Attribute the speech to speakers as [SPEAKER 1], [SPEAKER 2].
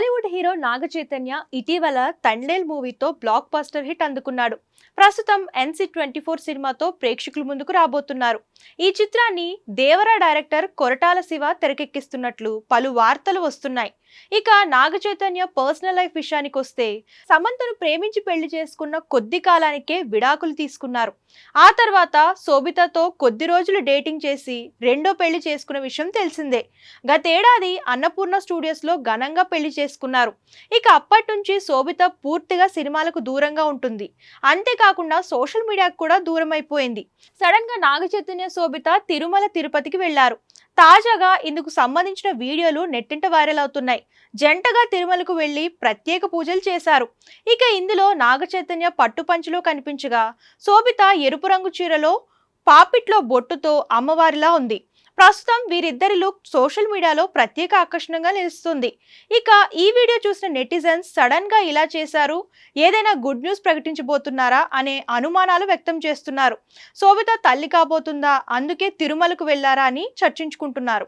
[SPEAKER 1] Bollywood hero Naga Chaitanya ఇటీవల తండేల్ మూవీతో block buster hit అందుకున్నాడు. ప్రస్తుతం NC24 సినిమాతో ప్రేక్షకుల ముందుకు రాబోతున్నారు. ఈ చిత్రాన్ని దేవరా డైరెక్టర్ కొరటాల శివ తెరకెక్కిస్తున్నట్లు పలు వార్తలు వస్తున్నాయి. ఇక నాగ చైతన్య పర్సనల్ లైఫ్ విషయానికి వస్తే సమంతను ప్రేమించి పెళ్లి చేసుకున్న కొద్ది కాలానికే విడాకులు తీసుకున్నారు. ఆ తర్వాత శోభితతో కొద్ది రోజులు డేటింగ్ చేసి రెండో పెళ్లి చేసుకున్న విషయం తెలిసిందే. గతేడాది అన్నపూర్ణ స్టూడియోస్ లో ఘనంగా పెళ్లి చేసుకున్నారు. ఇక అప్పటి నుంచి శోభిత పూర్తిగా సినిమాలకు దూరంగా ఉంటుంది. అంతేకాకుండా సోషల్ మీడియాకు కూడా దూరం అయిపోయింది. సడన్ గా నాగ చైతన్య శోభిత తిరుమల తిరుపతికి వెళ్లారు. తాజాగా ఇందుకు సంబంధించిన వీడియోలు నెట్టింట వైరల్ అవుతున్నాయి. జంటగా తిరుమలకు వెళ్లి ప్రత్యేక పూజలు చేశారు. ఇక ఇందులో నాగ చైతన్య పట్టుపంచలో కనిపించగా శోభిత ఎరుపు రంగు చీరలో పాపిట్లో బొట్టుతో అమ్మవారిలా ఉంది. ప్రస్తుతం వీరిద్దరి లుక్ సోషల్ మీడియాలో ప్రత్యేక ఆకర్షణగా నిలుస్తుంది. ఇక ఈ వీడియో చూసిన నెటిజన్స్ సడన్ గా ఇలా చేశారు, ఏదైనా గుడ్ న్యూస్ ప్రకటించబోతున్నారా అనే అనుమానాలు వ్యక్తం చేస్తున్నారు. శోభిత తల్లి కాబోతుందా, అందుకే తిరుమలకు వెళ్లారా అని చర్చించుకుంటున్నారు.